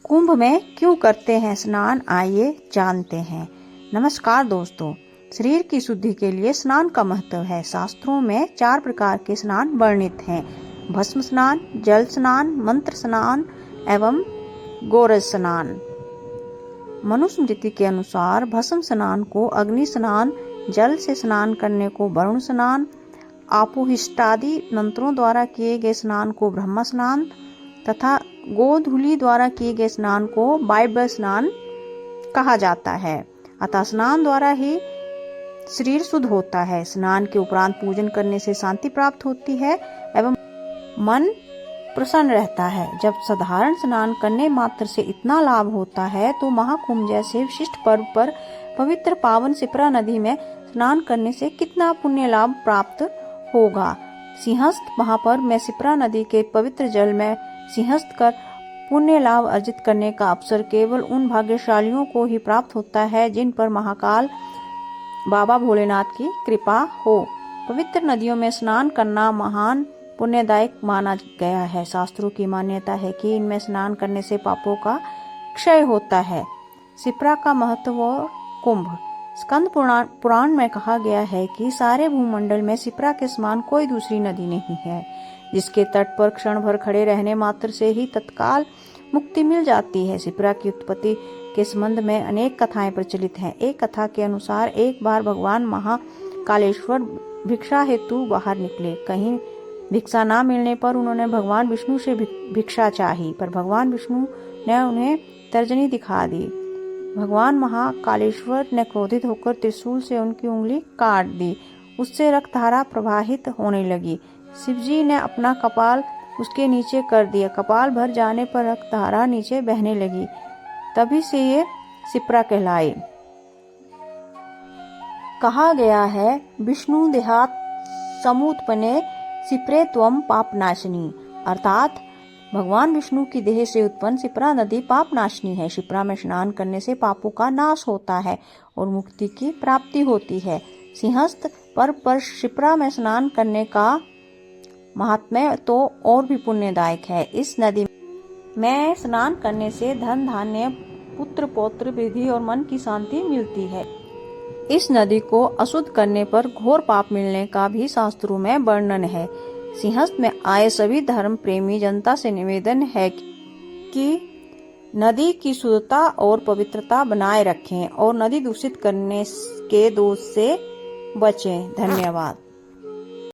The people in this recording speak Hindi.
कुंभ में क्यों करते हैं स्नान, आइए जानते हैं। नमस्कार दोस्तों, शरीर की शुद्धि के लिए स्नान का महत्व है। शास्त्रों में 4 प्रकार के स्नान वर्णित हैं: भस्म स्नान, जल स्नान, मंत्र स्नान एवं गोरज स्नान। मनुस्मृति के अनुसार भस्म स्नान को अग्नि स्नान, जल से स्नान करने को वरुण स्नान, आपोहिष्टादि मंत्रों द्वारा किए गए स्नान को ब्रह्म स्नान तथा गोधूलि द्वारा किए गए स्नान को वायव्य स्नान कहा जाता है। अतः स्नान द्वारा ही शरीर शुद्ध होता है। स्नान के उपरांत पूजन करने से शांति प्राप्त होती है एवं मन प्रसन्न रहता है। जब साधारण स्नान करने मात्र से इतना लाभ होता है तो महाकुंभ जैसे विशिष्ट पर्व पर पवित्र पावन शिप्रा नदी में स्नान करने से कितना पुण्य लाभ प्राप्त होगा। सिंहस्थ महापर्व में शिप्रा नदी के पवित्र जल में सिंहस्थ कर पुण्य लाभ अर्जित करने का अवसर केवल उन भाग्यशालियों को ही प्राप्त होता है जिन पर महाकाल बाबा भोलेनाथ की कृपा हो। पवित्र नदियों में स्नान करना महान पुण्यदायक माना गया है। शास्त्रों की मान्यता है कि इनमें स्नान करने से पापों का क्षय होता है। शिप्रा का महत्व और कुंभ। स्कंद पुराण में कहा गया है कि सारे भूमंडल में शिप्रा के समान कोई दूसरी नदी नहीं है, जिसके तट पर क्षण भर खड़े रहने मात्र से ही तत्काल मुक्ति मिल जाती है। शिप्रा की उत्पत्ति के संबंध में अनेक कथाएं प्रचलित हैं। एक कथा के अनुसार एक बार भगवान महाकालेश्वर भिक्षा हेतु बाहर निकले। कहीं भिक्षा न मिलने पर उन्होंने भगवान विष्णु से भिक्षा चाही, पर भगवान विष्णु ने उन्हें तर्जनी दिखा दी। भगवान महाकालेश्वर ने क्रोधित होकर त्रिशूल से उनकी उंगली काट दी। उससे रक्तधारा प्रवाहित होने लगी। शिवजी ने अपना कपाल उसके नीचे कर दिया। कपाल भर जाने पर रक्तधारा नीचे बहने लगी। तभी से ये शिप्रा कहलाई। कहा गया है, विष्णु देहात समुत्पन्ने शिप्रे त्वं पापनाशिनी, अर्थात भगवान विष्णु की देह से उत्पन्न शिप्रा नदी पापनाशिनी है। शिप्रा में स्नान करने से पापों का नाश होता है और मुक्ति की प्राप्ति होती है। सिंहस्थ पर्व पर शिप्रा में स्नान करने का महात्म्य तो और भी पुण्यदायक है। इस नदी में स्नान करने से धन धान्य, पुत्र पौत्र वृद्धि और मन की शांति मिलती है। इस नदी को अशुद्ध करने पर घोर पाप मिलने का भी शास्त्रों में वर्णन है। सिंहस्थ में आए सभी धर्म प्रेमी जनता से निवेदन है कि नदी की शुद्धता और पवित्रता बनाए रखें और नदी दूषित करने के दोष से बचें। धन्यवाद।